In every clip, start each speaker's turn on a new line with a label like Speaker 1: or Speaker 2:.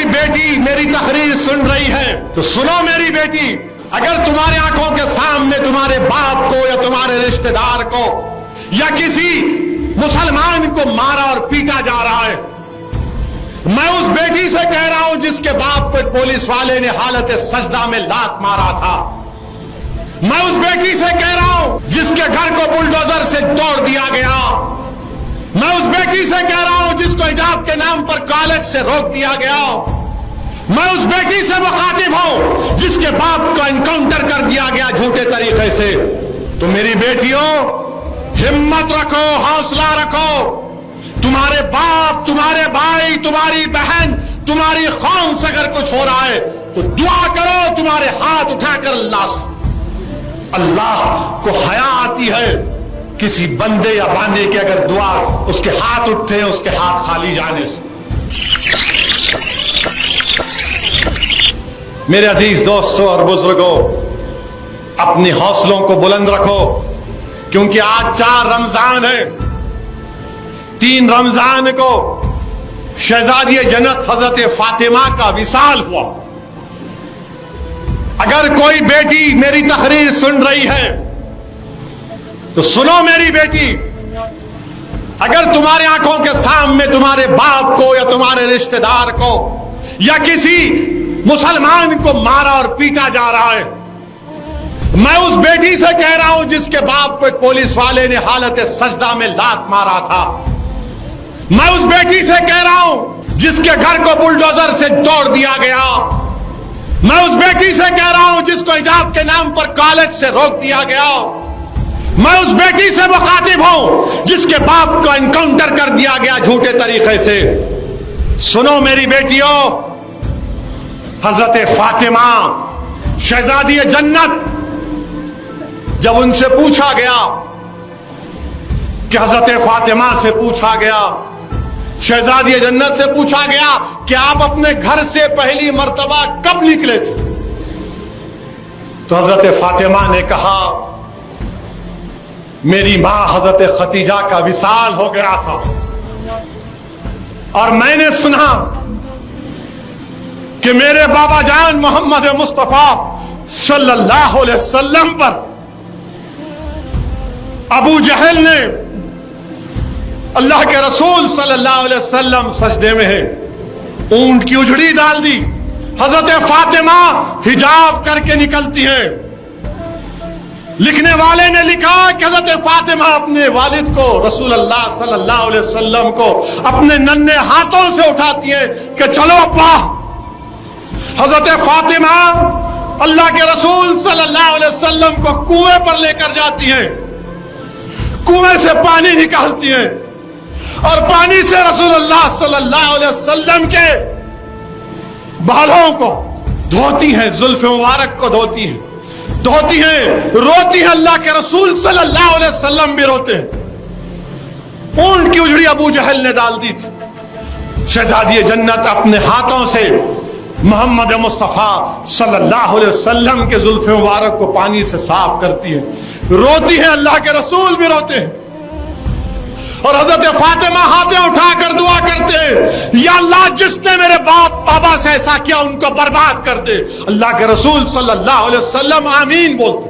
Speaker 1: کوئی بیٹی میری تقریر سن رہی ہے تو سنو میری بیٹی، اگر تمہارے آنکھوں کے سامنے تمہارے باپ کو یا تمہارے رشتہ دار کو یا کسی مسلمان کو مارا اور پیٹا جا رہا ہے، میں اس بیٹی سے کہہ رہا ہوں جس کے باپ کو ایک پولیس والے نے حالت سجدہ میں لات مارا تھا، میں اس بیٹی سے کہہ رہا ہوں جس کے گھر کو بلڈوزر سے توڑ دیا گیا، میں اس بیٹی سے کہہ رہا ہوں جس کو حجاب کے نام پر کالج سے روک دیا گیا، میں اس بیٹی سے مخاطب ہوں جس کے باپ کو انکاؤنٹر کر دیا گیا جھوٹے طریقے سے۔ تو میری بیٹیوں، ہمت رکھو، حوصلہ رکھو، تمہارے باپ، تمہارے بھائی، تمہاری بہن، تمہاری قوم سے اگر کچھ ہو رہا ہے تو دعا کرو، تمہارے ہاتھ اٹھا کر اللہ کو حیا آتی ہے کسی بندے یا باندے کی اگر دعا اس کے ہاتھ اٹھتے ہیں اس کے ہاتھ خالی جانے سے۔ میرے عزیز دوستوں اور بزرگوں، اپنے حوصلوں کو بلند رکھو، کیونکہ آج 4 رمضان ہے۔ 3 رمضان کو شہزادی جنت حضرت فاطمہ کا وصال ہوا۔ اگر کوئی بیٹی میری تقریر سن رہی ہے تو سنو میری بیٹی، اگر تمہارے آنکھوں کے سامنے تمہارے باپ کو یا تمہارے رشتہ دار کو یا کسی مسلمان کو مارا اور پیٹا جا رہا ہے، میں اس بیٹی سے کہہ رہا ہوں جس کے باپ کو ایک پولیس والے نے حالت سجدہ میں لات مارا تھا، میں اس بیٹی سے کہہ رہا ہوں جس کے گھر کو بلڈوزر سے توڑ دیا گیا، میں اس بیٹی سے کہہ رہا ہوں جس کو حجاب کے نام پر کالج سے روک دیا گیا، میں اس بیٹی سے مخاطب ہوں جس کے باپ کو انکاؤنٹر کر دیا گیا جھوٹے طریقے سے۔ سنو میری بیٹیوں، حضرت فاطمہ شہزادی جنت، جب ان سے پوچھا گیا کہ حضرت فاطمہ سے پوچھا گیا، شہزادی جنت سے پوچھا گیا کہ آپ اپنے گھر سے پہلی مرتبہ کب نکلے تھے، تو حضرت فاطمہ نے کہا میری ماں حضرت خدیجہ کا وصال ہو گیا تھا اور میں نے سنا کہ میرے بابا جان محمد مصطفیٰ صلی اللہ علیہ وسلم پر ابو جہل نے اللہ کے رسول صلی اللہ علیہ وسلم سجدے میں ہے، اونٹ کی اجڑی ڈال دی، حضرت فاطمہ حجاب کر کے نکلتی ہیں۔ لکھنے والے نے لکھا کہ حضرت فاطمہ اپنے والد کو رسول اللہ صلی اللہ علیہ وسلم کو اپنے ننھے ہاتھوں سے اٹھاتی ہیں کہ چلو ابا۔ حضرت فاطمہ اللہ کے رسول صلی اللہ علیہ وسلم کو کنویں پر لے کر جاتی ہیں، کنویں سے پانی نکالتی ہیں اور پانی سے رسول اللہ صلی اللہ علیہ وسلم کے بالوں کو دھوتی ہیں، زلف مبارک کو دھوتی ہیں، روتی ہیں۔ اللہ کے رسول صلی اللہ علیہ وسلم بھی روتے ہیں۔ اونٹ کی اجڑی ابو جہل نے ڈال دی تھی، شہزادی جنت اپنے ہاتھوں سے محمد مصطفیٰ صلی اللہ علیہ وسلم کے زلف مبارک کو پانی سے صاف کرتی ہے، روتی ہیں، اللہ کے رسول بھی روتے ہیں۔ اور حضرت فاطمہ ہاتھیں اٹھا کر دعا کرتے ہیں، یا اللہ جس نے میرے باپ بابا سے ایسا کیا ان کو برباد کر دے۔ اللہ کے رسول صلی اللہ علیہ وسلم آمین بولتے۔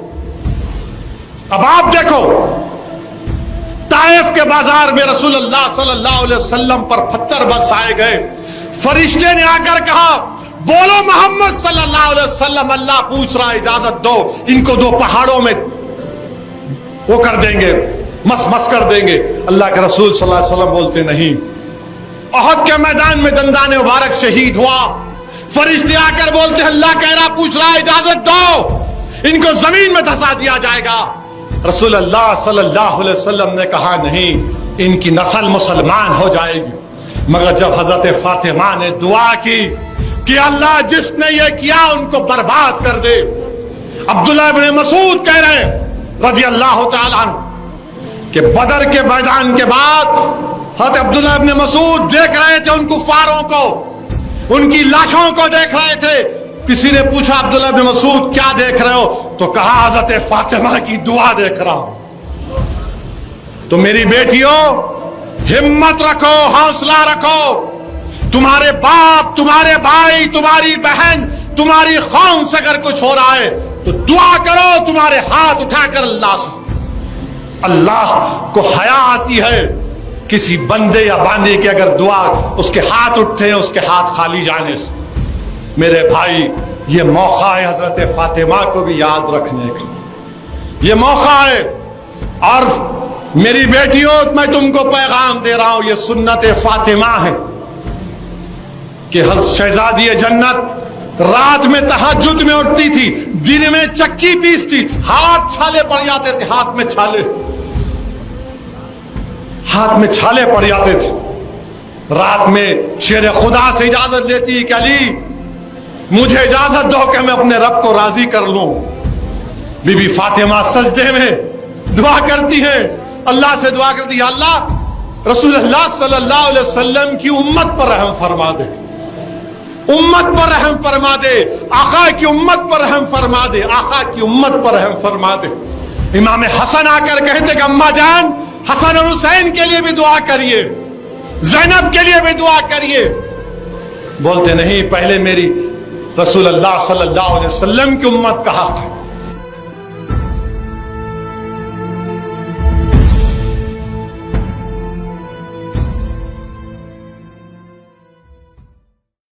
Speaker 1: اب آپ دیکھو، طائف کے بازار میں رسول اللہ صلی اللہ علیہ وسلم پر پتھر برسائے گئے، فرشتے نے آ کر کہا بولو محمد صلی اللہ علیہ وسلم اللہ پوچھ رہا، اجازت دو، ان کو 2 پہاڑوں میں وہ کر دیں گے، مس کر دیں گے۔ اللہ کے رسول صلی اللہ علیہ وسلم بولتے نہیں۔ احد کے میدان میں دندان مبارک شہید ہوا، فرشتے آ کر بولتے اللہ کہہ رہا پوچھ رہا اجازت دو، ان کو زمین میں دھسا دیا جائے گا۔ رسول اللہ صلی اللہ علیہ وسلم نے کہا نہیں، ان کی نسل مسلمان ہو جائے گی۔ مگر جب حضرت فاطمہ نے دعا کی کہ اللہ جس نے یہ کیا ان کو برباد کر دے۔ عبداللہ ابن مسعود کہہ رہے ہیں رضی اللہ تعالیٰ عنہ کہ بدر کے میدان کے بعد حضرت عبداللہ ابن مسعود دیکھ رہے تھے ان کفاروں کو، ان کی لاشوں کو دیکھ رہے تھے۔ کسی نے پوچھا عبداللہ ابن مسعود کیا دیکھ رہے ہو؟ تو کہا حضرت فاطمہ کی دعا دیکھ رہا ہوں۔ تو میری بیٹیوں ہمت رکھو، حوصلہ رکھو، تمہارے باپ، تمہارے بھائی، تمہاری بہن، تمہاری قوم سے اگر کچھ ہو رہا ہے تو دعا کرو، تمہارے ہاتھ اٹھا کر اللہ سے۔ اللہ کو حیا آتی ہے کسی بندے یا باندے کی اگر دعا اس کے ہاتھ اٹھتے ہیں اس کے ہاتھ خالی جانے سے۔ میرے بھائی، یہ موقع ہے حضرت فاطمہ کو بھی یاد رکھنے کا، یہ موقع ہے۔ اور میری بیٹیوں، میں تم کو پیغام دے رہا ہوں، یہ سنت فاطمہ ہے کہ شہزادی جنت رات میں تہجد میں اٹھتی تھی، دن میں چکی پیستی تھی، ہاتھ چھالے پڑ جاتے تھے، ہاتھ میں چھالے پڑ جاتے تھے۔ رات میں شیر خدا سے اجازت لیتی کہ علی مجھے اجازت دو کہ میں اپنے رب کو راضی کر لوں۔ بی بی فاطمہ سجدے میں دعا کرتی ہے، اللہ سے دعا کرتی ہے، اللہ رسول اللہ صلی اللہ علیہ وسلم کی امت پر رحم فرما دے، امت پر رحم فرما دے، آقا کی امت پر رحم فرما دے، آقا کی امت پر رحم فرما دے۔ امام حسن آ کر کہتے کہ اماں جان حسن اور حسین کے لیے بھی دعا کریے، زینب کے لیے بھی دعا کریے۔ بولتے نہیں، پہلے میری رسول اللہ صلی اللہ علیہ وسلم کی امت کا حق ہے۔